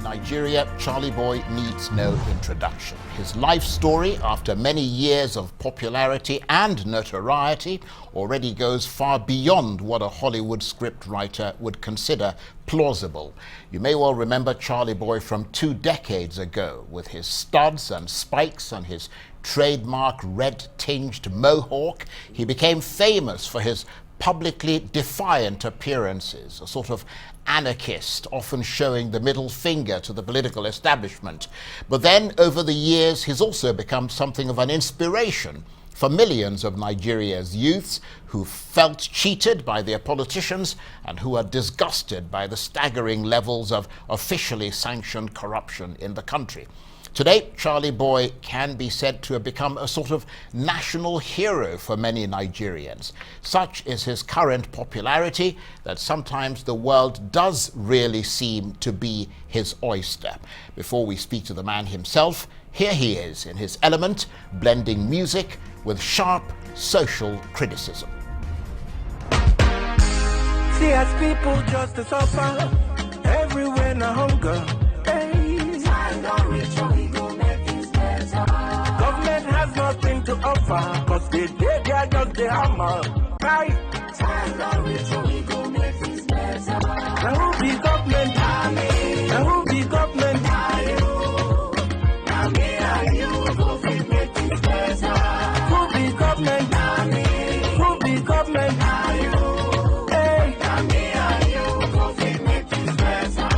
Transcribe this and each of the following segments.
Nigeria, Charly Boy needs no introduction. His life story, after many years of popularity and notoriety, already goes far beyond what a Hollywood scriptwriter would consider plausible. You may well remember Charly Boy from 2 decades ago, with his studs and spikes and his trademark red-tinged mohawk. He became famous for his publicly defiant appearances, a sort of anarchist, often showing the middle finger to the political establishment. But then, over the years, he's also become something of an inspiration for millions of Nigeria's youths who felt cheated by their politicians and who are disgusted by the staggering levels of officially sanctioned corruption in the country. Today, Charly Boy can be said to have become a sort of national hero for many Nigerians. Such is his current popularity that sometimes the world does really seem to be his oyster. Before we speak to the man himself, here he is in his element, blending music with sharp social criticism. See, as people just suffer, everywhere na hunger. Government has nothing to offer, cause they are just the hammer. Right? Now who be government? Now who be government? Now me and you go fit make things better. Who be government? Who be government? Hey, now me and you go fit make things better.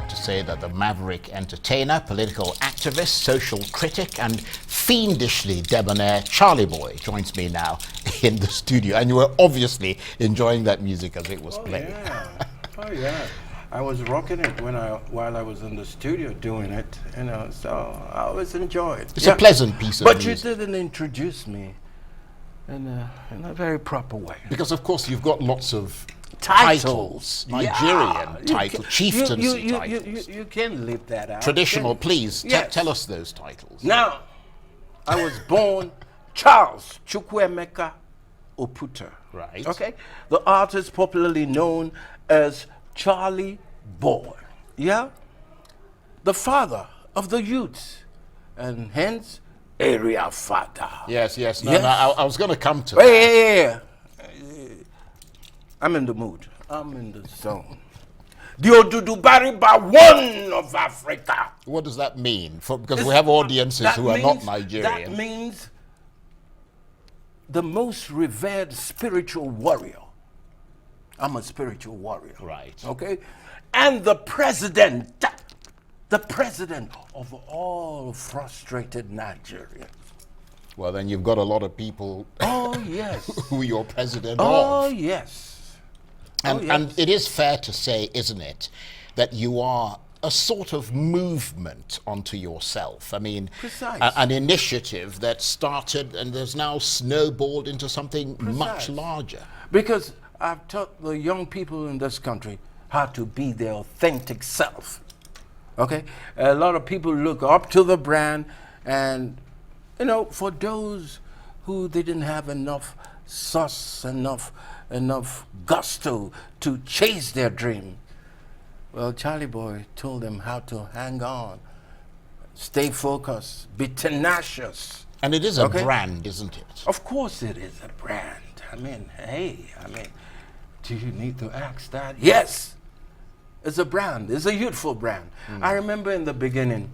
To say that the maverick entertainer, political activist, social critic, and fiendishly debonair Charly Boy joins me now in the studio. And you were obviously enjoying that music as it was playing. Yeah. Oh yeah, I was rocking it while I was in the studio doing it, you know. So I always enjoyed. It's a pleasant piece of music. But you didn't introduce me in a very proper way. Because of course you've got lots of titles, Nigerian titles, chieftaincy titles. You can't leave that out. Traditional, please, yes. Tell us those titles. Now, I was born Charles Chukwuemeka Oputa. Right. Okay? The artist popularly known as Charly Boy. Yeah? The father of the youth, and hence, area father. Yes. No, Yes. no, I was going to come to that. Yeah. I'm in the mood. I'm in the zone. The Odudubariba one of Africa. What does that mean? Because we have audiences who are not Nigerian. That means the most revered spiritual warrior. I'm a spiritual warrior. Right. Okay? And the president of all frustrated Nigerians. Well, then you've got a lot of people Oh, yes. who you're president Oh, of. yes. And it is fair to say, isn't it, that you are a sort of movement onto yourself. I mean, an initiative that started and has now snowballed into something much larger. Because I've taught the young people in this country how to be their authentic self. Okay? A lot of people look up to the brand, and, you know, for those who didn't have enough sauce, enough gusto to chase their dream, well, Charly Boy told them how to hang on, stay focused, be tenacious. And it is a brand, isn't it? Of course it is a brand. I mean, do you need to ask that? Yes, it's a brand. It's a youthful brand. I remember in the beginning,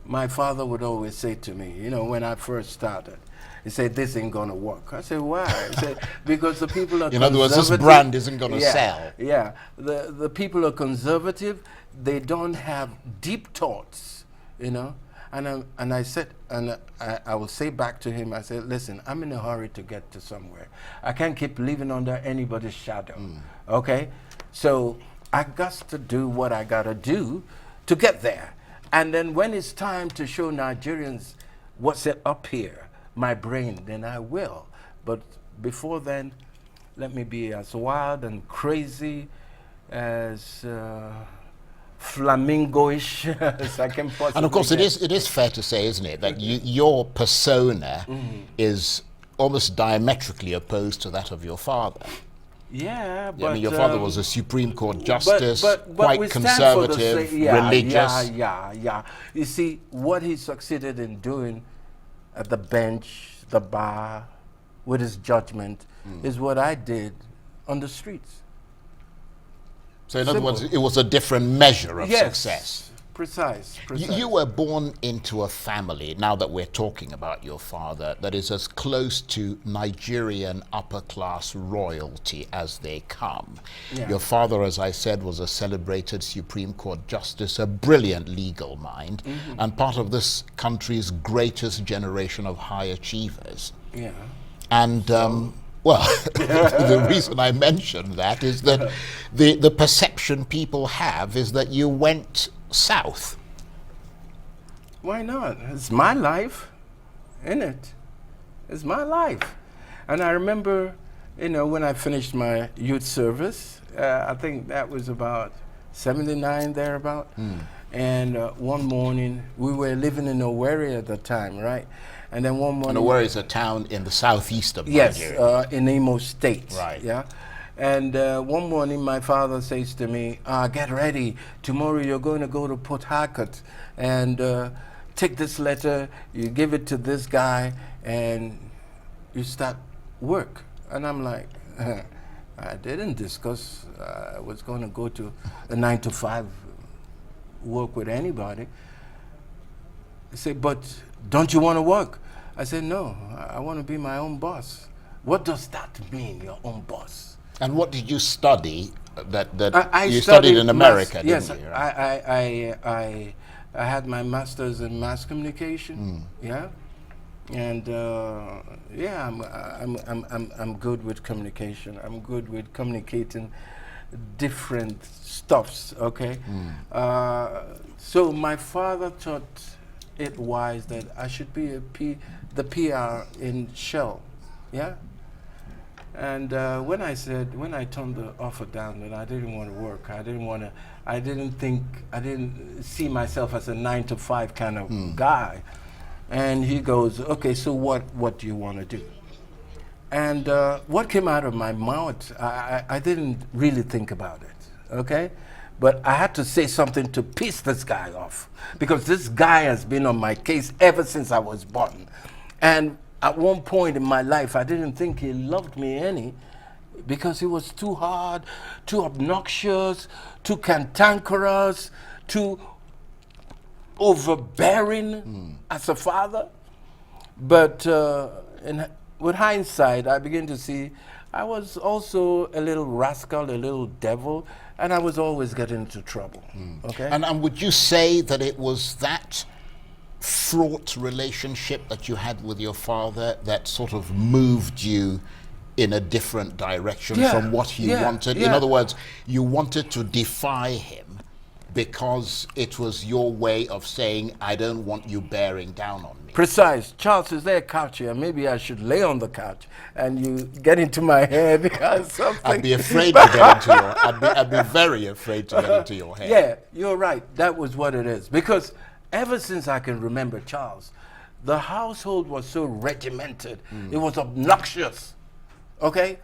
my father would always say to me, you know, when I first started, he said, this ain't gonna work. I said, why? He said, because the people are in other words, this brand isn't gonna sell. Yeah, the people are conservative. They don't have deep thoughts, you know. And I said, and I will say back to him, I said, listen, I'm in a hurry to get to somewhere. I can't keep living under anybody's shadow, okay? So I got to do what I gotta do to get there. And then when it's time to show Nigerians what's it up here, my brain, then I will. But before then, let me be as wild and crazy as flamingo-ish as I can possibly And of course, get. it is fair to say, isn't it, that your persona is almost diametrically opposed to that of your father. Yeah, but I mean, your father was a Supreme Court justice, but quite we stand for the conservative, religious. Yeah. You see, what he succeeded in doing at the bench, the bar, with his judgment, is what I did on the streets. So in other Simple. words, it was a different measure of success. Precise. You were born into a family, now that we're talking about your father, that is as close to Nigerian upper-class royalty as they come. Yeah. Your father, as I said, was a celebrated Supreme Court justice, a brilliant legal mind, and part of this country's greatest generation of high achievers. Yeah. And well, the reason I mention that is that the perception people have is that you went south. Why not? It's my life, isn't it? It's my life. And I remember, when I finished my youth service, I think that was about 79, thereabout. And one morning, we were living in Owerri at the time, right? And then one morning... And Owerri is a town in the southeast of Yes, Nigeria. in Imo State. Right. Yeah. And one morning, my father says to me, get ready. Tomorrow you're going to go to Port Harcourt and take this letter, you give it to this guy, and you start work. And I'm like, I didn't discuss I was going to go to a 9-to-5 work with anybody. He said, but don't you want to work? I said, no, I want to be my own boss. What does that mean, your own boss? And what did you study I you studied in America, yes, didn't you? I had my master's in mass communication, yeah, and yeah, I'm good with communication. I'm good with communicating different stuffs. Okay, so my father thought it wise that I should be the PR in Shell, yeah. And when I turned the offer down, that I didn't want to work, I didn't see myself as a 9-to-5 kind of guy. And he goes, okay, so what do you want to do? And what came out of my mouth, I didn't really think about it, okay? But I had to say something to piss this guy off, because this guy has been on my case ever since I was born. And at one point in my life, I didn't think he loved me any, because he was too hard, too obnoxious, too cantankerous, too overbearing as a father. But with hindsight, I begin to see I was also a little rascal, a little devil, and I was always getting into trouble. Okay. And would you say that it was that fraught relationship that you had with your father that sort of moved you in a different direction from what he wanted? In other words, you wanted to defy him because it was your way of saying, I don't want you bearing down on me. Precise. Charles, is there a couch here? Maybe I should lay on the couch and you get into my head because something... I'd be afraid to get into your... I'd be very afraid to get into your head. Yeah, you're right. That was what it is. Because ever since I can remember, Charles, the household was so regimented. It was obnoxious. Okay?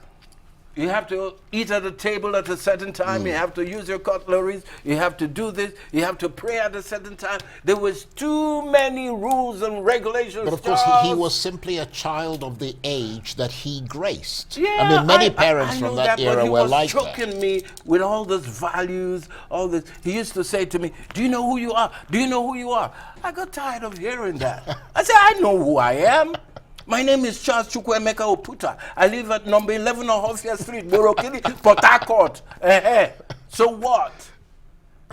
You have to eat at a table at a certain time. You have to use your cutleries. You have to do this. You have to pray at a certain time. There was too many rules and regulations. But of course, he was simply a child of the age that he graced. Yeah, I mean, many parents from that era were like that. He was choking me with all those values, all this. He used to say to me, do you know who you are? Do you know who you are? I got tired of hearing that. I said, I know who I am. My name is Charles Chukwuemeka Oputa. I live at number 11 Ohofia Street, Borokili, Port Harcourt. So what?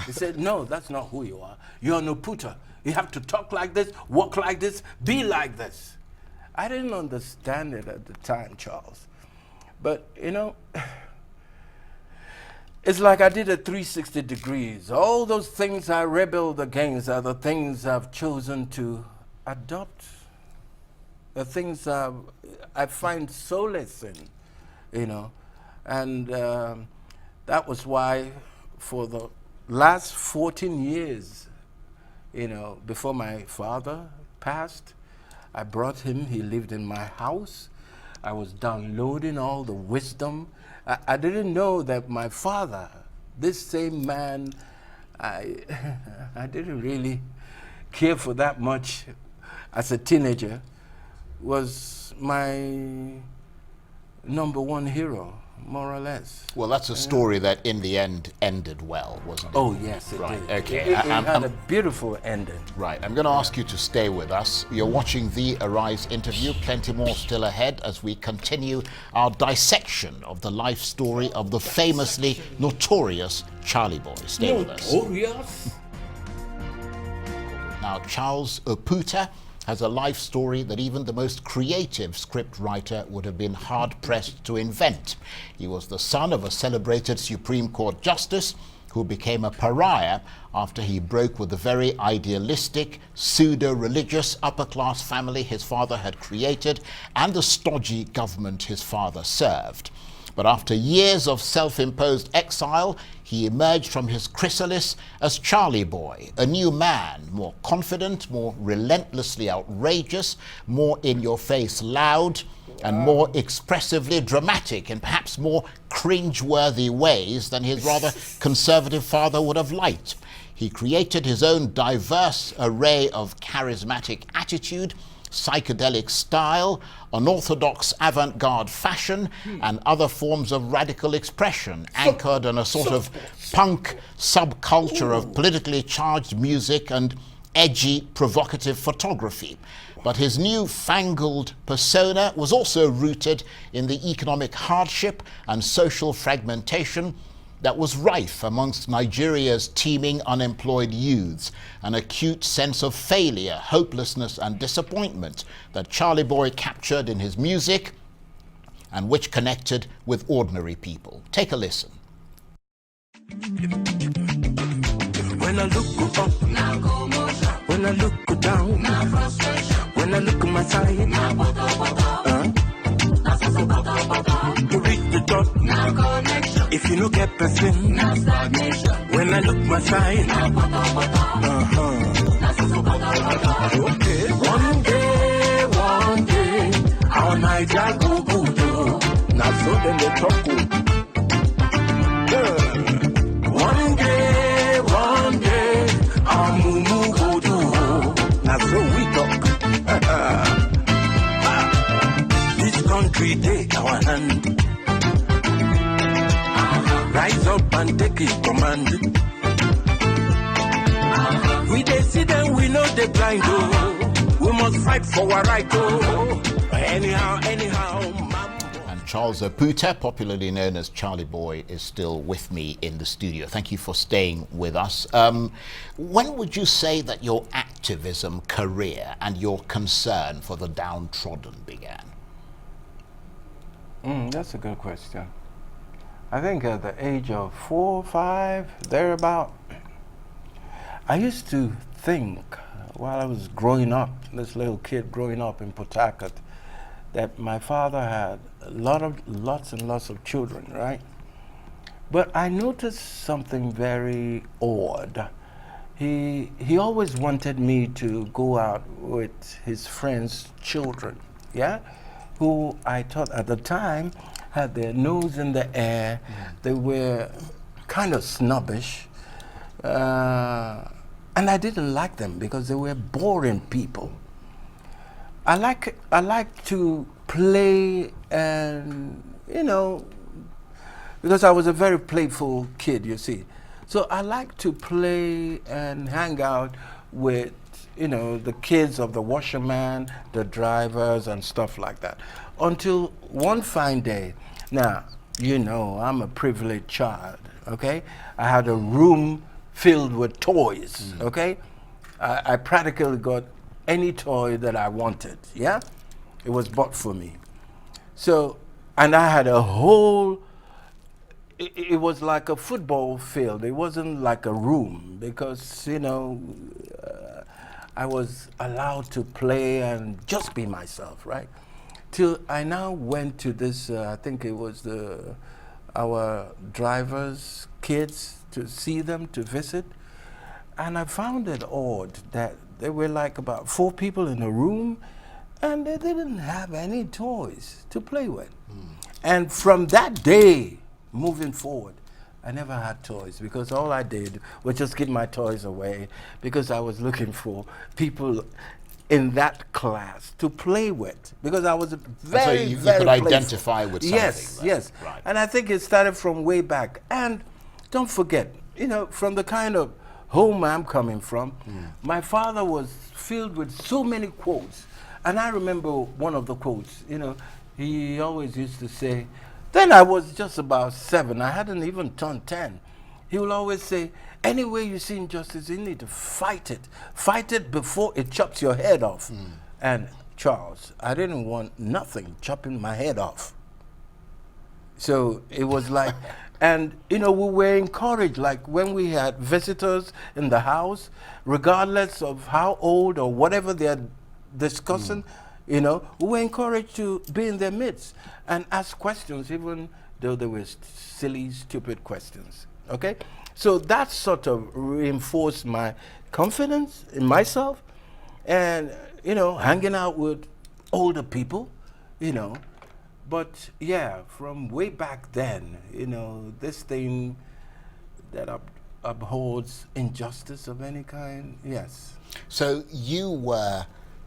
He said, no, that's not who you are. You're an Oputa. You have to talk like this, walk like this, be like this. I didn't understand it at the time, Charles. But, you know, it's like I did a 360 degrees. All those things I rebelled against are the things I've chosen to adopt. The things I find solace in, you know. And that was why for the last 14 years, you know, before my father passed, I brought him. He lived in my house. I was downloading all the wisdom. I didn't know that my father, this same man, I didn't really care for that much as a teenager, was my #1 hero, more or less. Well, that's a story that in the end ended well, wasn't it? Oh, yes, it Right, did. okay. It had a beautiful ending. Right, I'm going to ask you to stay with us. You're watching the Arise interview. Plenty more still ahead as we continue our dissection of the life story of the famously notorious Charly Boy. Stay with us. Notorious? Now, Charles Oputa has a life story that even the most creative script writer would have been hard-pressed to invent. He was the son of a celebrated Supreme Court justice who became a pariah after he broke with the very idealistic, pseudo-religious upper-class family his father had created and the stodgy government his father served. But after years of self-imposed exile, he emerged from his chrysalis as Charly Boy, a new man, more confident, more relentlessly outrageous, more in-your-face loud, and more expressively dramatic in perhaps more cringe-worthy ways than his rather conservative father would have liked. He created his own diverse array of charismatic attitude, psychedelic style, unorthodox avant-garde fashion, and other forms of radical expression, anchored in a sort of punk subculture of politically charged music and edgy, provocative photography. But his new fangled persona was also rooted in the economic hardship and social fragmentation that was rife amongst Nigeria's teeming unemployed youths, an acute sense of failure, hopelessness and disappointment that Charly Boy captured in his music and which connected with ordinary people. Take a listen. When I look up, now commotion. When I look down, now frustration. When I look at my side, now to reach the top, now connection. If you look at person, now stagnation. When I look my side, now okay. One day, our Aniagolu go. Now so then they talk. One day, our mumu go do. Now so we talk. This country take our hand. Rise up and take it command. We dey see them, we know they blind. Oh. We must fight for our right. Oh. Anyhow. And Charles Oputa, popularly known as Charly Boy, is still with me in the studio. Thank you for staying with us. When would you say that your activism career and your concern for the downtrodden began? That's a good question. I think at the age of 4 or 5, thereabout, I used to think while I was growing up, this little kid growing up in Port Harcourt, that my father had lots and lots of children, right? But I noticed something very odd. He always wanted me to go out with his friends' children, yeah? Who I thought at the time had their nose in the air. They were kind of snobbish. And I didn't like them because they were boring people. I like to play and, you know, because I was a very playful kid, you see. So I like to play and hang out with, you know, the kids of the washerman, the drivers and stuff like that. Until one fine day, now, you know, I'm a privileged child, okay? I had a room filled with toys, okay? I practically got any toy that I wanted, yeah? It was bought for me. So, and I had a whole, it was like a football field. It wasn't like a room because, you know, I was allowed to play and just be myself, right? Till I now went to this, I think it was our drivers' kids to see them, to visit. And I found it odd that there were like about 4 people in a room and they didn't have any toys to play with. And from that day, moving forward, I never had toys because all I did was just give my toys away because I was looking for people in that class to play with because I was very, you very could playful. identify with something. Yes, then. yes. Right. And I think it started from way back. And don't forget, you know, from the kind of home I'm coming from, my father was filled with so many quotes. And I remember one of the quotes, you know, he always used to say, then I was just about 7, I hadn't even turned 10. He will always say, anywhere you see injustice, you need to fight it. Fight it before it chops your head off. And Charles, I didn't want nothing chopping my head off. So it was like, and you know, we were encouraged, like when we had visitors in the house, regardless of how old or whatever they're discussing, you know, we were encouraged to be in their midst and ask questions, even though they were silly, stupid questions. Okay? So that sort of reinforced my confidence in myself and, you know, hanging out with older people, you know. But yeah, from way back then, you know, this thing that upholds injustice of any kind, yes. So you were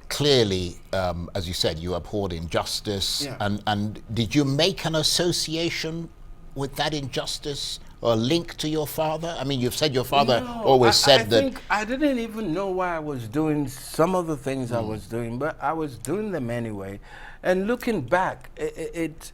clearly, as you said, you abhorred injustice. Yeah. And did you make an association with that injustice or a link to your father? I mean, you've said your father always said that. Think I didn't even know why I was doing some of the things I was doing, but I was doing them anyway. And looking back, it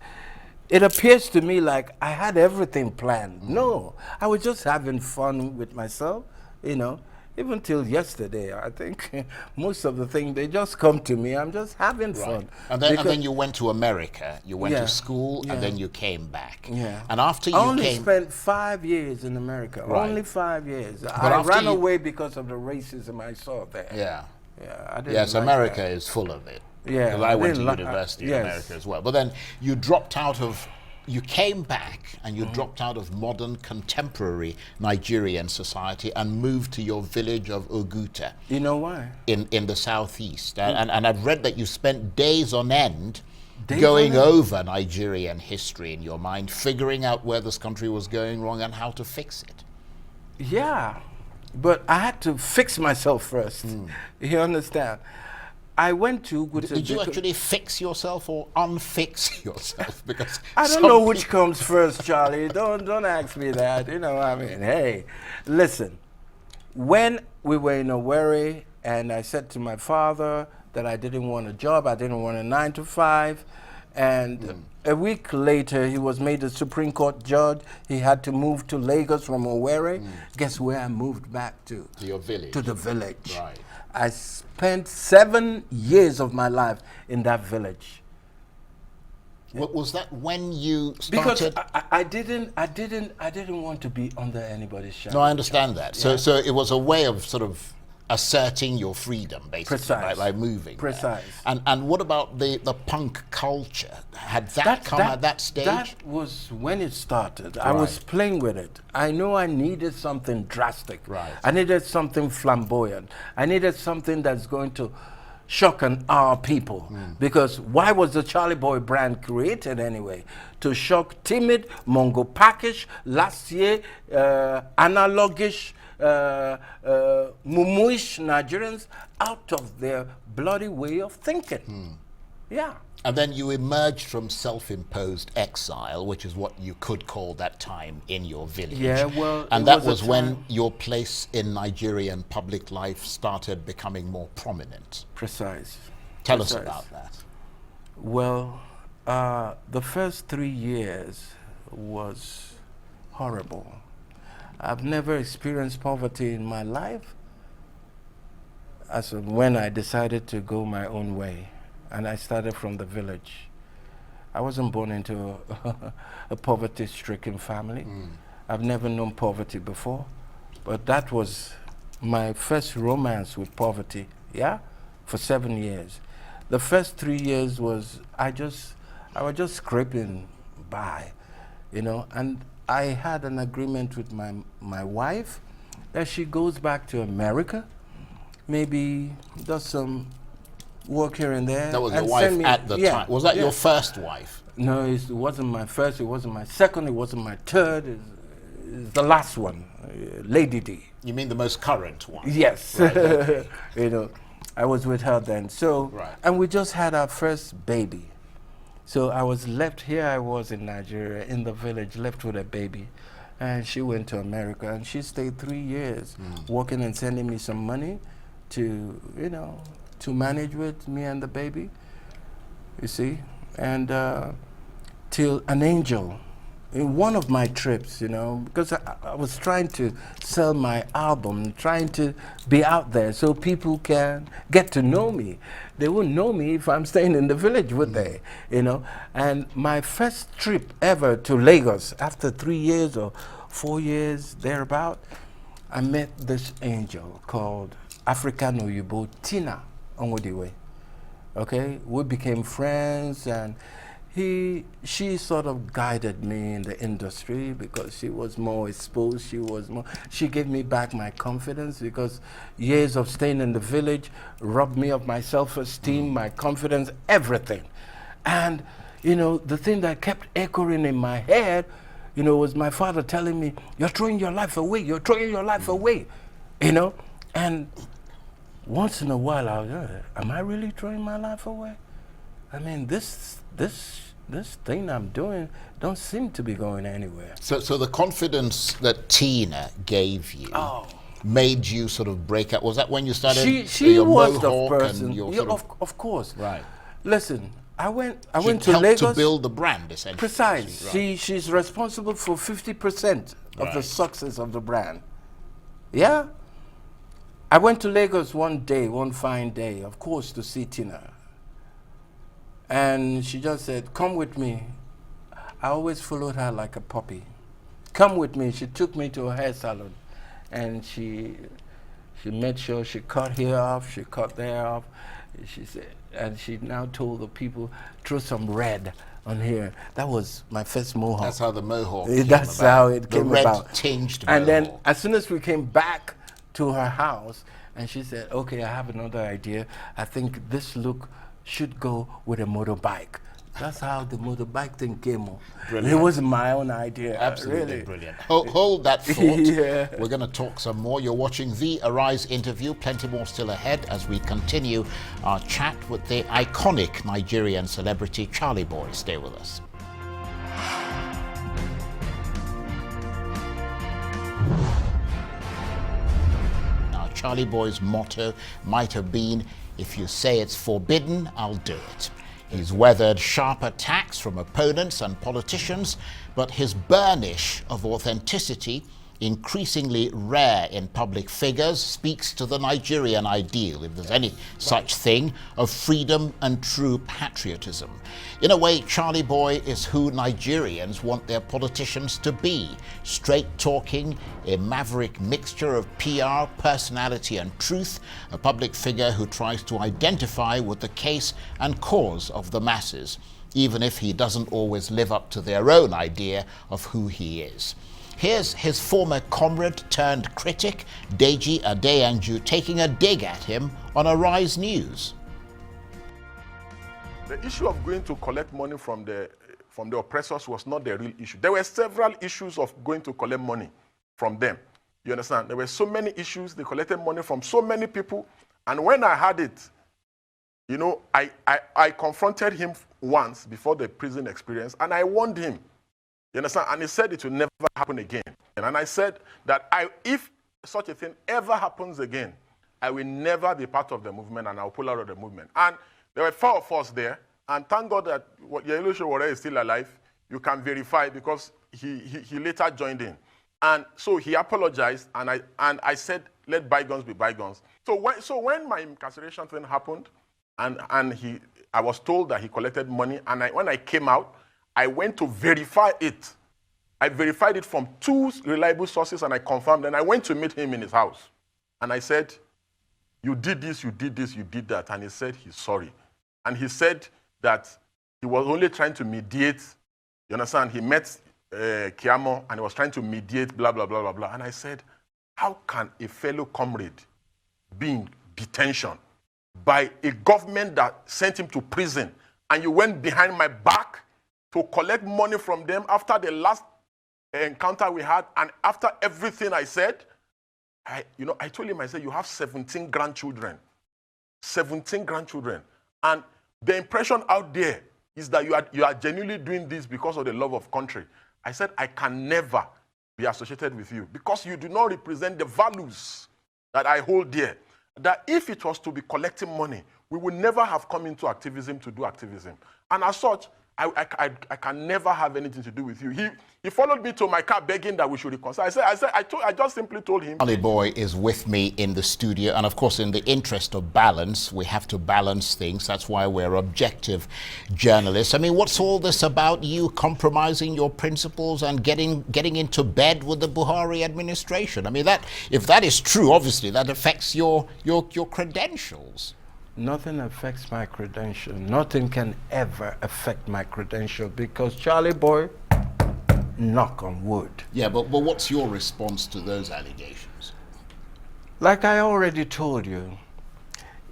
appears to me like I had everything planned. No, I was just having fun with myself, you know. Even till yesterday, I think most of the things, they just come to me. I'm just having fun. And then you went to America. You went Yeah, to school, yeah. and then you came back. Yeah. And after you I only came, spent 5 years in America. Right. Only 5 years. But I after ran you- away because of the racism I saw there. yeah. Yeah, I didn't Yes, like America that. is full of it. Yeah, 'Cause I went to didn't li- university in yes. America as well. But then you dropped out of, you came back and you dropped out of modern contemporary Nigerian society and moved to your village of Oguta You know why? in the southeast. And I've read that you spent days on end Days going on end? over Nigerian history in your mind, figuring out where this country was going wrong and how to fix it. Yeah, but I had to fix myself first. You understand? I went to... Did you actually fix yourself or unfix yourself? Because I don't know which comes first, Charlie. Don't ask me that. You know, I mean, hey, listen. When we were in Owerri, and I said to my father that I didn't want a job, I didn't want a 9 to 5, and a week later he was made a Supreme Court judge. He had to move to Lagos from Owerri. Guess where I moved back to? To your village. To the village. Right. I spent 7 years of my life in that village. Was that when you Because started? I didn't want to be under anybody's shadow. No, I understand that. So, so it was a way of sort of asserting your freedom, basically, Precise. by moving. there. Precise. And what about the punk culture? Had that come at that stage? That was when it started. I was Right. playing with it. I know I needed something drastic. Right. I needed something flamboyant. I needed something that's going to shock and awe people. Because why was the Charly Boy brand created anyway? To shock timid, Mongo packish, last year, analogish, mumuish Nigerians out of their bloody way of thinking. Yeah. And then you emerged from self-imposed exile, which is what you could call that time in your village. Yeah, well, and it that was a was when time- your place in Nigerian public life started becoming more prominent. Precise. Tell us Precise. about that. Well, the first 3 years was horrible. I've never experienced poverty in my life as of when I decided to go my own way. And I started from the village. I wasn't born into a poverty-stricken family. I've never known poverty before. But that was my first romance with poverty, yeah, for 7 years. The first 3 years was, I was just scraping by, you know, and I had an agreement with my wife that she goes back to America, maybe does some work here and there. That was your wife at the time. Was that your first wife? No, it wasn't my first, it wasn't my second, it wasn't my third, it's the last one, Lady D. You mean the most current one? Yes. Right, okay. You know, I was with her then. So, right. And we just had our first baby. So I was left here, I was in Nigeria, in the village, left with a baby. And she went to America, and she stayed 3 years working and sending me some money to, you know, to manage with me and the baby, you see. And till an angel, in one of my trips, you know, because I was trying to sell my album, trying to be out there so people can get to know me. They wouldn't know me if I'm staying in the village, would they? You know, and my first trip ever to Lagos, after 3 years or 4 years, thereabout, I met this angel called African Oyibo Tina Onwodiwe. Okay, we became friends, and she sort of guided me in the industry because she was more exposed. She gave me back my confidence because years of staying in the village robbed me of my self-esteem, my confidence, everything. And you know, the thing that kept echoing in my head, you know, was my father telling me, "You're throwing your life away. You're throwing your life away," you know. And once in a while, I was, am I really throwing my life away? I mean, this thing I'm doing don't seem to be going anywhere. So the confidence that Tina gave you made you sort of break out. Was that when you started? She your was the mohawk person. and your Yeah, sort of course. Right. Listen, I went to helped Lagos to build the brand, essentially. Precise. Right. She's responsible for 50% of the Right. success of the brand. Yeah. I went to Lagos one fine day, of course, to see Tina. And she just said, "Come with me." I always followed her like a puppy. "Come with me." She took me to a hair salon, and she made sure she cut here off, she cut there off. She said, and she now told the people, "Throw some red on here." That was my first mohawk. That's how the mohawk That's came about. how it came the about. red tinged And then mohawk. as soon as we came back to her house, and she said, "Okay, I have another idea. I think this look should go with a motorbike." That's how the motorbike thing came on. Brilliant. It wasn't my own idea. Absolutely really. brilliant. Hold that thought. Yeah. We're going to talk some more. You're watching the Arise interview. Plenty more still ahead as we continue our chat with the iconic Nigerian celebrity Charly Boy. Stay with us. Now, Charly Boy's motto might have been, "If you say it's forbidden, I'll do it." He's weathered sharp attacks from opponents and politicians, but his burnish of authenticity, increasingly rare in public figures, speaks to the Nigerian ideal, if there's any such thing, of freedom and true patriotism. In a way, Charly Boy is who Nigerians want their politicians to be: straight-talking, a maverick mixture of PR, personality and truth, a public figure who tries to identify with the case and cause of the masses, even if he doesn't always live up to their own idea of who he is. Here's his former comrade turned critic, Deji Adeyanju, taking a dig at him on Arise News. The issue of going to collect money from the oppressors was not the real issue. There were several issues of going to collect money from them. You understand? There were so many issues. They collected money from so many people. And when I had it, you know, I confronted him once before the prison experience, and I warned him. You understand? And he said it will never happen again. And I said that if such a thing ever happens again, I will never be part of the movement, and I'll pull out of the movement. And there were 4 of us there, and thank God that Yellow Showore is still alive. You can verify because he later joined in. And so he apologized, and I said, let bygones be bygones. So when my incarceration thing happened, and I was told that he collected money, and when I came out, I went to verify it. I verified it from 2 reliable sources, and I confirmed, and I went to meet him in his house. And I said, "You did this, you did this, you did that." And he said he's sorry. And he said that he was only trying to mediate. You understand? He met Kiamo, and he was trying to mediate, blah, blah, blah, blah, blah. And I said, how can a fellow comrade be in detention by a government that sent him to prison, and you went behind my back to collect money from them after the last encounter we had, and after everything I said? I told him, I said, you have 17 grandchildren. 17 grandchildren. And the impression out there is that you are genuinely doing this because of the love of country. I said, I can never be associated with you because you do not represent the values that I hold dear. That if it was to be collecting money, we would never have come into activism to do activism. And as such, I can never have anything to do with you. He followed me to my car begging that we should reconcile. I just simply told him. Charly Boy is with me in the studio, and of course, in the interest of balance, we have to balance things. That's why we're objective journalists. I mean, what's all this about you compromising your principles and getting into bed with the Buhari administration? I mean, if that is true, obviously that affects your credentials. Nothing affects my credential. Nothing can ever affect my credential because Charly Boy, knock on wood. Yeah, but what's your response to those allegations? Like I already told you,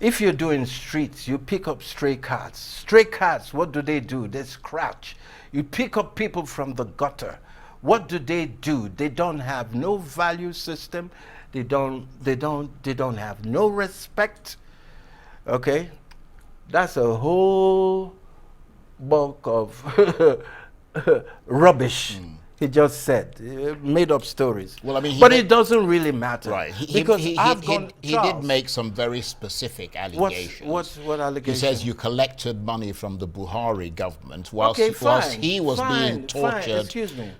if you're doing streets, you pick up stray cats. Stray cats, what do? They scratch. You pick up people from the gutter. What do? They don't have no value system. They don't have no respect. Okay, that's a whole bulk of rubbish. He just said, made up stories. Well, I mean, but it doesn't really matter, right? Because he did make some very specific allegations. What allegations? He says you collected money from the Buhari government whilst he was being tortured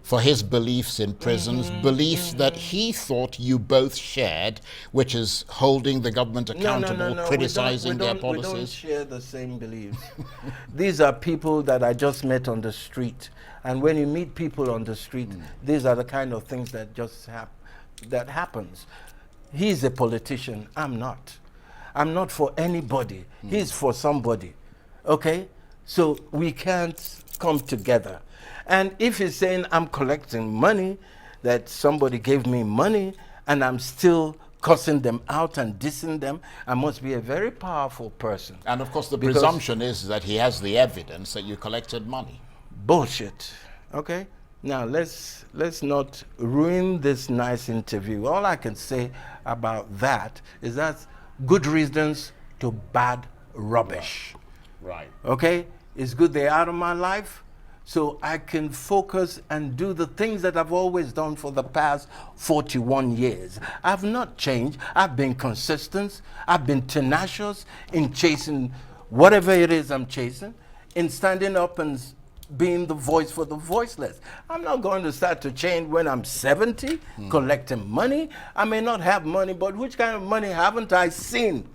for his beliefs in prisons, beliefs that he thought you both shared, which is holding the government accountable, criticizing their policies. We don't share the same beliefs. These are people that I just met on the street. And when you meet people on the street, these are the kind of things that just that happens. He's a politician. I'm not. I'm not for anybody. He's for somebody. Okay? So we can't come together. And if he's saying I'm collecting money, that somebody gave me money, and I'm still cussing them out and dissing them, I must be a very powerful person. And of course, the presumption is that he has the evidence that you collected money. Bullshit. Okay? Now let's not ruin this nice interview. All I can say about that is that's good reasons to bad rubbish. Right. Okay? It's good they're out of my life so I can focus and do the things that I've always done for the past 41 years. I've not changed. I've been consistent. I've been tenacious in chasing whatever it is I'm chasing, in standing up and being the voice for the voiceless. I'm not going to start to change when I'm 70, collecting money. I may not have money, but which kind of money haven't I seen?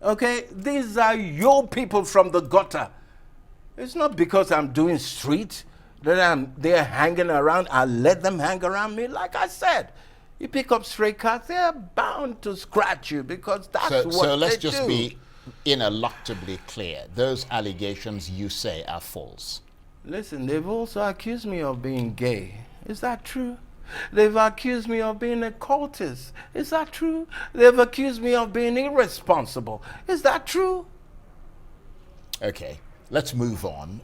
Okay? These are your people from the gutter. It's not because I'm doing street that they're hanging around. I let them hang around me. Like I said, you pick up stray cats, they're bound to scratch you because that's what they do. So let's just be ineluctably clear. Those allegations you say are false. Listen, they've also accused me of being gay. Is that true? They've accused me of being a cultist. Is that true? They've accused me of being irresponsible. Is that true? Okay, let's move on.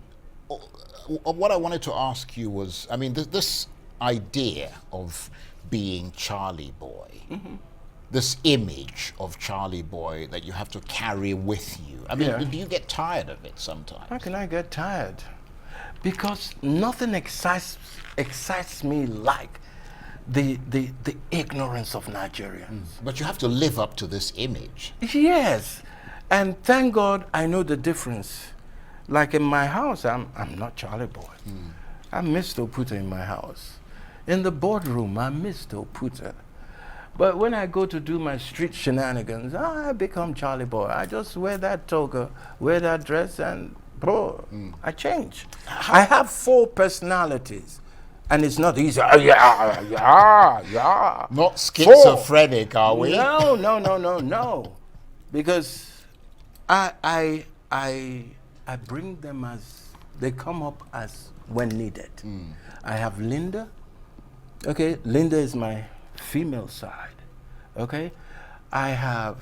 What I wanted to ask you was, I mean, this idea of being Charly Boy, this image of Charly Boy that you have to carry with you. I mean, do you get tired of it sometimes? How can I get tired? Because nothing excites me like the ignorance of Nigerians. But you have to live up to this image. Yes, and thank God I know the difference. Like in my house, I'm not Charly Boy. I'm Mr. Oputa in my house. In the boardroom, I'm Mr. Oputa. But when I go to do my street shenanigans, I become Charly Boy. I just wear that toga, wear that dress, and I change. I have 4 personalities, and it's not easy. Yeah. Not schizophrenic, are we? No. Because I bring them as they come up as when needed. I have Linda. Okay, Linda is my female side. Okay, I have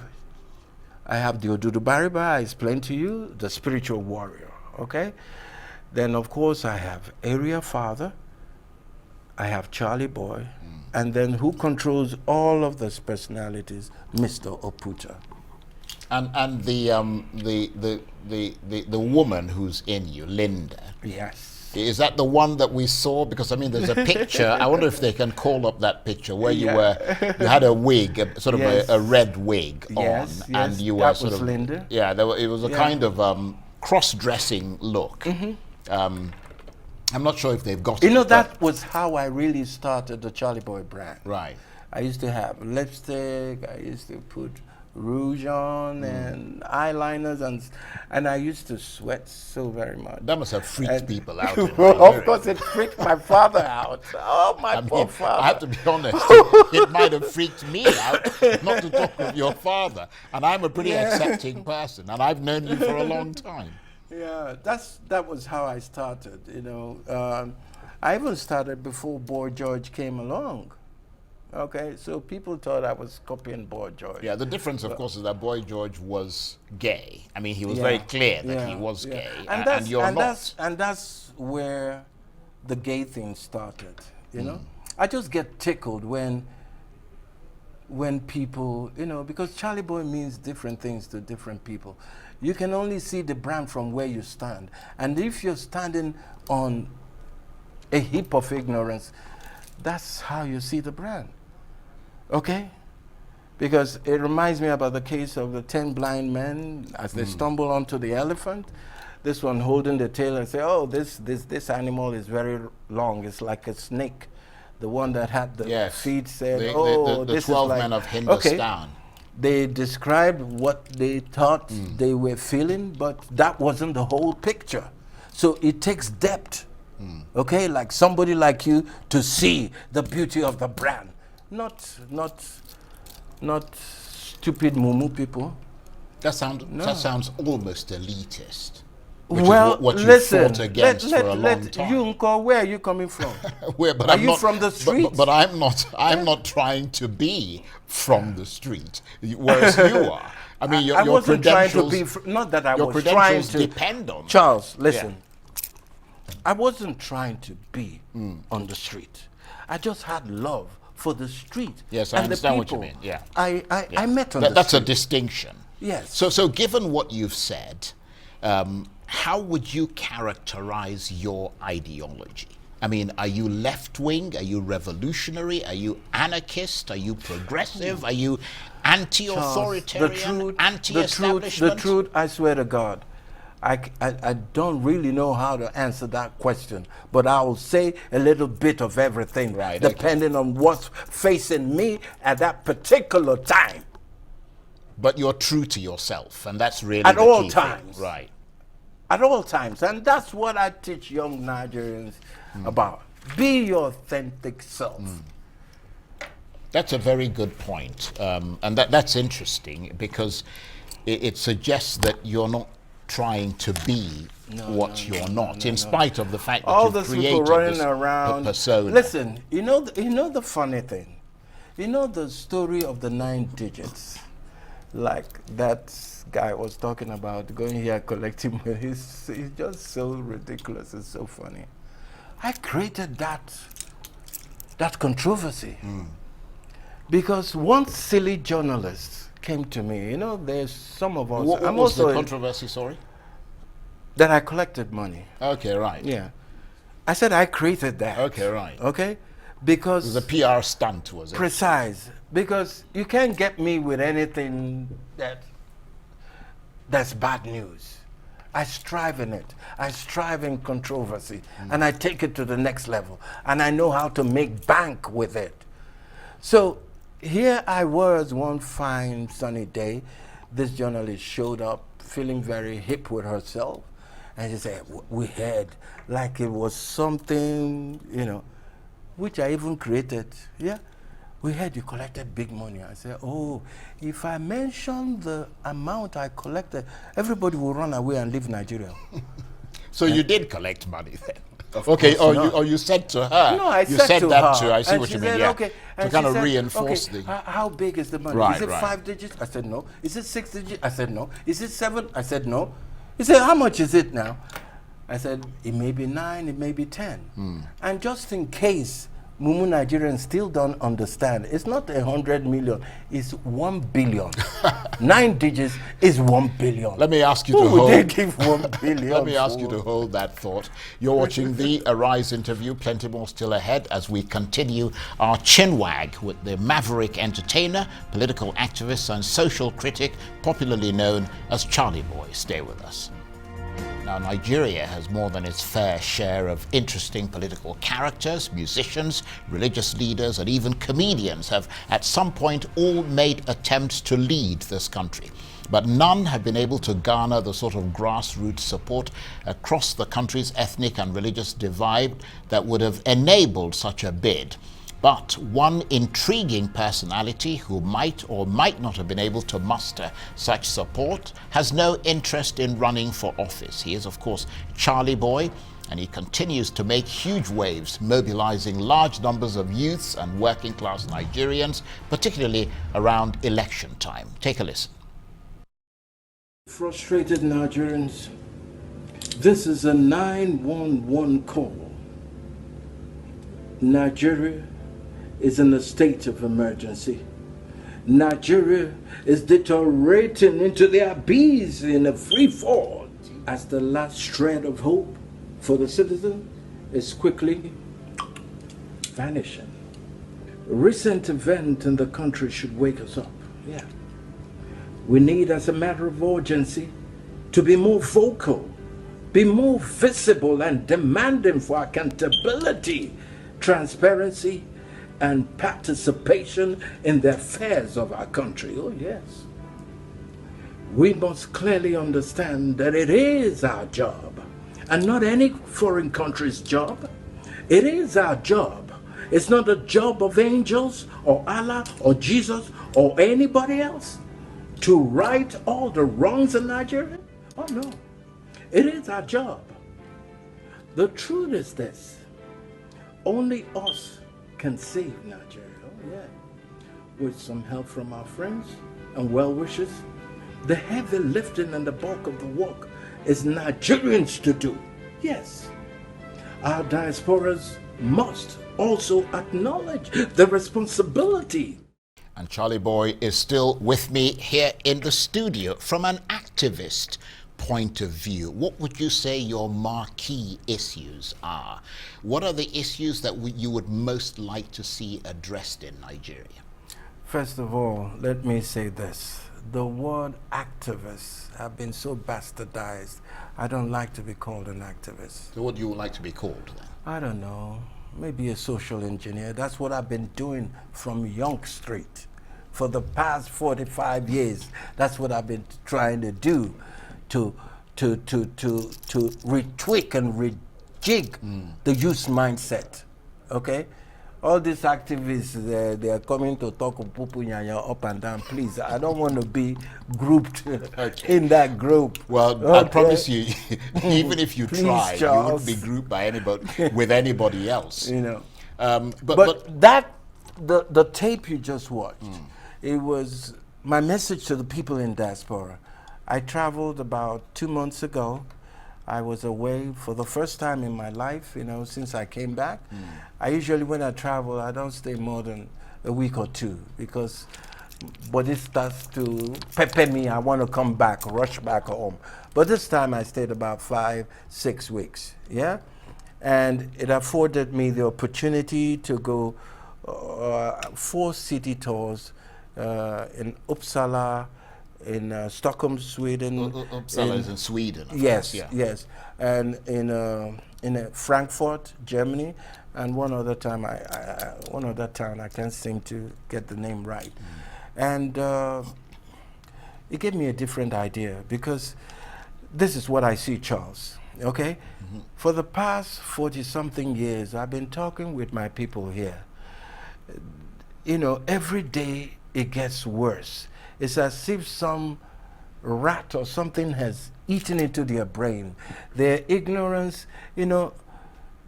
the Odudu Bariba, I explained to you, the spiritual warrior. Okay, then of course I have Area Father, I have Charly Boy, and then who controls all of those personalities? Mr. Oputa. And the woman who's in you, Linda. Yes. Is that the one that we saw? Because I mean, there's a picture. I wonder if they can call up that picture where you had a wig, sort of a red wig on, and you were sort of Linda. Yeah, it was a kind of cross-dressing look. I'm not sure if they've got it. You know, that was how I really started the Charly Boy brand. Right. I used to have lipstick. I used to put rouge on and eyeliners, and I used to sweat so very much. That must have freaked people out. Of course, it freaked my father out. Oh, my poor father. I have to be honest, it might have freaked me out, not to talk of your father. And I'm a pretty accepting person, and I've known you for a long time. Yeah, that was how I started, you know. I even started before Boy George came along. Okay, so people thought I was copying Boy George. Yeah, the difference, of course, is that Boy George was gay. I mean, he was very clear that he was gay, and you're not. And that's where the gay thing started, you know? I just get tickled when people, you know, because Charly Boy means different things to different people. You can only see the brand from where you stand. And if you're standing on a heap of ignorance, that's how you see the brand. Okay? Because it reminds me about the case of the 10 blind men as they stumble onto the elephant. This one holding the tail and say, oh, this animal is very long. It's like a snake. The one that had the feet said, the this 12 is like, men of Hindustan. Okay. They described what they thought they were feeling, but that wasn't the whole picture. So it takes depth. Okay, like somebody like you to see the beauty of the brand, not stupid mumu people. That sounds almost elitist. Well, is what you listen, fought against for a long time. You, where are you coming from? But are you from the street? But I'm not. I'm not trying to be from the street, whereas you are. I mean, your wasn't trying to credentials. be. Not that I your was trying to depend on Charles, listen. I wasn't trying to be on the street. I just had love for the street. Yes, I understand what you mean. Yeah, I met on the That's street. a distinction. Yes. So given what you've said, how would you characterize your ideology? I mean, are you left-wing? Are you revolutionary? Are you anarchist? Are you progressive? Are you anti-authoritarian, anti-establishment? The truth, I swear to God, I don't really know how to answer that question, but I will say a little bit of everything, depending on what's facing me at that particular time. But you're true to yourself, and that's really at the all key times. thing. Right. At all times, and that's what I teach young Nigerians about. Be your authentic self. That's a very good point, and that's interesting because it suggests that you're not trying to be what you're not, in spite of the fact that all you've those created people running this around. persona. Listen, you know the funny thing. You know the story of the 9 digits, like that guy was talking about going here collecting money. He's just so ridiculous. It's so funny. I created that controversy because one silly journalist came to me. You know, there's some of us. What was the controversy? Sorry. That I collected money. Okay, right. Yeah. I said I created that. Okay, right. Okay? Because it was a PR stunt, was it? Precise. Because you can't get me with anything that's bad news. I strive in it. I strive in controversy. And I take it to the next level. And I know how to make bank with it. So here I was one fine sunny day. This journalist showed up feeling very hip with herself. And she said, we heard like it was something, you know, which I even created. Yeah, we heard you collected big money. I said, oh, if I mention the amount I collected, everybody will run away and leave Nigeria. So you did collect money then? Okay, course not. you said to her. No, I you said to that her. to her. I see And what she you mean, said, yeah. okay. To And kind she of said, reinforce okay, the... how big is the money? Right, Is it right. 5 digits? I said no. Is it 6 digits? I said no. Is it 7? I said no. He said, how much is it now? I said, it may be 9, it may be 10. And just in case Mumu Nigerians still don't understand, it's not 100 million, it's 1 billion. 9 digits is 1 billion. Let me ask you Who to would hold... they give 1 billion Let me ask you for? to hold that thought. You're watching the Arise interview. Plenty more still ahead as we continue our chinwag with the maverick entertainer, political activist and social critic, popularly known as Charly Boy. Stay with us. Now, Nigeria has more than its fair share of interesting political characters. Musicians, religious leaders, and even comedians have at some point all made attempts to lead this country. But none have been able to garner the sort of grassroots support across the country's ethnic and religious divide that would have enabled such a bid. But one intriguing personality who might or might not have been able to muster such support has no interest in running for office. He is, of course, Charly Boy, and he continues to make huge waves, mobilizing large numbers of youths and working class Nigerians, particularly around election time. Take a listen. Frustrated Nigerians, this is a 911 call. Nigeria is in a state of emergency. Nigeria is deteriorating into the abyss in a free fall as the last shred of hope for the citizen is quickly vanishing. A recent event in the country should wake us up. Yeah. We need, as a matter of urgency, to be more vocal, be more visible and demanding for accountability, transparency, and participation in the affairs of our country. Oh yes. We must clearly understand that it is our job, and not any foreign country's job. It is our job. It's not a job of angels or Allah or Jesus or anybody else to right all the wrongs in Nigeria. Oh no. It is our job. The truth is this: only us can save Nigeria. Oh yeah. With some help from our friends and well-wishers, the heavy lifting and the bulk of the work is Nigerians to do. Yes. Our diasporas must also acknowledge the responsibility. And Charly Boy is still with me here in the studio. From an activist point of view, what would you say your marquee issues are? What are the issues that you would most like to see addressed in Nigeria? First of all, let me say this. The word activist have been so bastardized. I don't like to be called an activist. So what do you would like to be called then? I don't know. Maybe a social engineer. That's what I've been doing from Young Street for the past 45 years. That's what I've been trying to do, to retweak and rejig the youth mindset. Okay? All these activists, they are coming to talk of pupu nyanya up and down. Please, I don't want to be grouped in that group. Well, okay? I promise you, even if you Please, try, Charles. you wouldn't be grouped by anybody with anybody else. You know. But that the tape you just watched, it was my message to the people in diaspora. I traveled about 2 months ago. I was away for the first time in my life, you know, since I came back. I usually, when I travel, I don't stay more than a week or two because body starts to pepper me. I want to come back, rush back home. But this time I stayed about 5-6 weeks, yeah? And it afforded me the opportunity to go 4 city tours in Uppsala, in Stockholm, Sweden. Uppsala is in Sweden. Yes, course, yeah. yes, and in Frankfurt, Germany, and one other time one other town I can't seem to get the name right, and it gave me a different idea because this is what I see, Charles. Okay, for the past 40-something years, I've been talking with my people here. You know, every day it gets worse. It's as if some rat or something has eaten into their brain. Their ignorance, you know,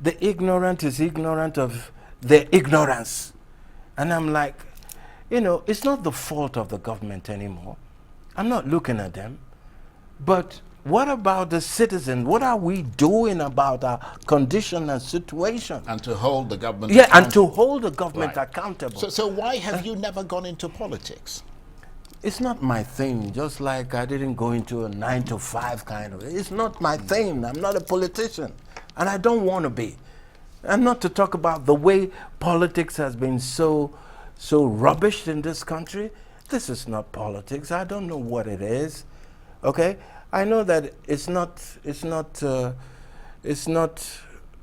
the ignorant is ignorant of their ignorance. And I'm like, you know, it's not the fault of the government anymore. I'm not looking at them. But what about the citizen? What are we doing about our condition and situation? And to hold the government Yeah, accountable. and to hold the government Right. accountable. So why have you never gone into politics? It's not my thing, just like I didn't go into a 9-to-5 kind of. It's not my thing. I'm not a politician, and I don't want to be. And not to talk about the way politics has been so rubbish in this country. This is not politics. I don't know what it is. Okay, I know that it's not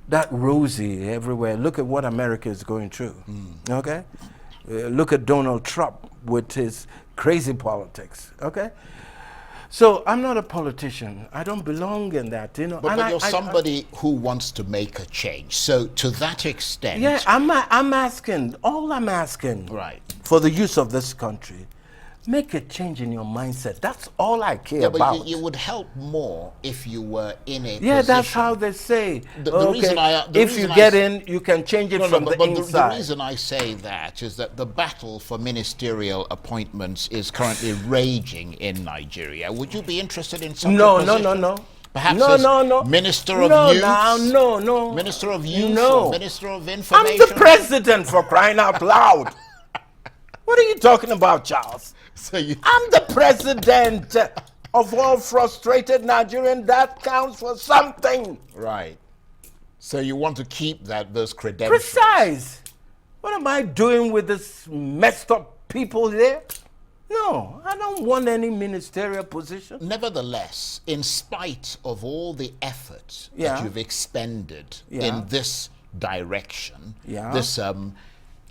that rosy everywhere. Look at what America is going through. Okay, look at Donald Trump with his crazy politics. Okay, so I'm not a politician. I don't belong in that, you know. But you're somebody who wants to make a change. So to that extent, Yeah, I'm asking. All I'm asking, right? for the use of this country, make a change in your mindset. That's all I care Yeah, about. but you would help more if you were in a Yeah, that's position. how they say. The Okay, reason if you get in, you can change it from the but inside. the reason I say that is that the battle for ministerial appointments is currently raging in Nigeria. Would you be interested in such a position? No. Perhaps no, as no. Minister of no, Youth? No. Minister of Youth? No. Or Minister of Information? I'm the president, for crying out loud. What are you talking about, Charles? So you, I'm the president of all frustrated Nigerians. That counts for something. right. So you want to keep those credentials? Precise. What am I doing with this messed up people here? No, I don't want any ministerial position. Nevertheless, in spite of all the effort Yeah. that you've expended Yeah. in this direction, Yeah. this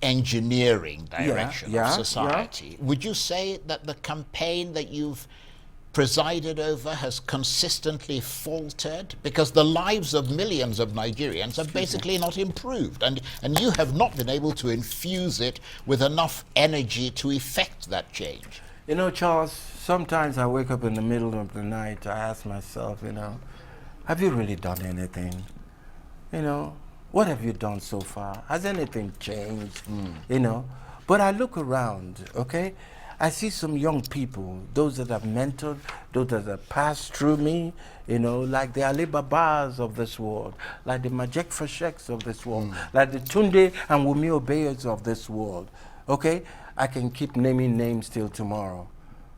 engineering direction yeah, of society, would you say that the campaign that you've presided over has consistently faltered? Because the lives of millions of Nigerians have basically not improved, and you have not been able to infuse it with enough energy to effect that change. You know, Charles, sometimes I wake up in the middle of the night, I ask myself, you know, have you really done anything? You know, what have you done so far? Has anything changed? You know, but I look around, okay? I see some young people, those that have mentored, those that have passed through me, you know, like the Ali Babas of this world, like the Majek Fasheks of this world, like the Tunde and Wumi Obeyers of this world, okay? I can keep naming names till tomorrow,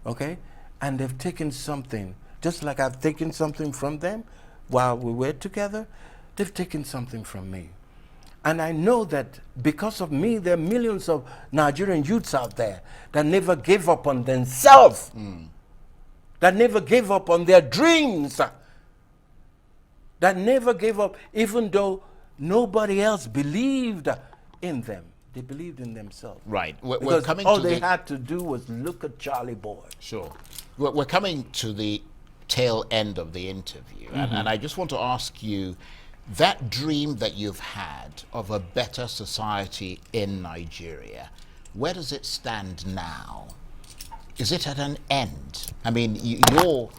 okay? And they've taken something, just like I've taken something from them while we were together, they've taken something from me. And I know that because of me, there are millions of Nigerian youths out there that never gave up on themselves, that never gave up on their dreams, that never gave up even though nobody else believed in them. They believed in themselves. Right. We're Because coming all to they the, had to do was look at Charly Boy. Sure. We're coming to the tail end of the interview, and I just want to ask you, that dream that you've had of a better society in Nigeria, where does it stand now? Is it at an end? I mean, you're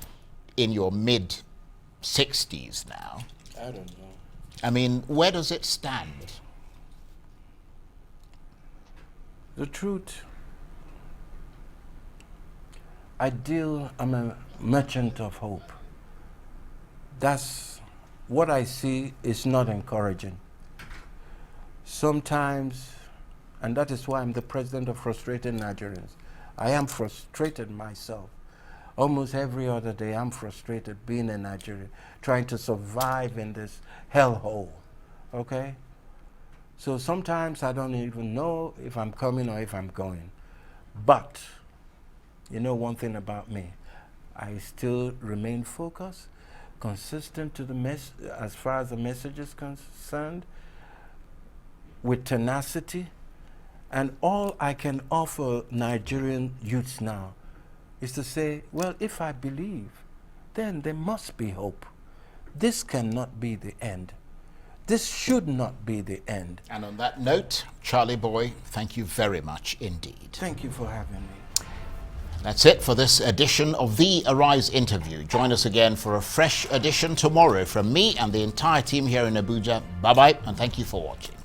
in your mid-60s now. I don't know. I mean, where does it stand? The truth, I'm a merchant of hope. That's what I see is not encouraging. Sometimes, and that is why I'm the president of Frustrated Nigerians. I am frustrated myself. Almost every other day I'm frustrated being a Nigerian, trying to survive in this hellhole, okay? So sometimes I don't even know if I'm coming or if I'm going. But, you know one thing about me, I still remain focused, consistent to the as far as the message is concerned, with tenacity, and all I can offer Nigerian youths now is to say, well, if I believe, then there must be hope. This cannot be the end. This should not be the end. And on that note, Charly Boy, thank you very much indeed. Thank you for having me. That's it for this edition of The Arise interview. Join us again for a fresh edition tomorrow. From me and the entire team here in Abuja, bye-bye, and thank you for watching.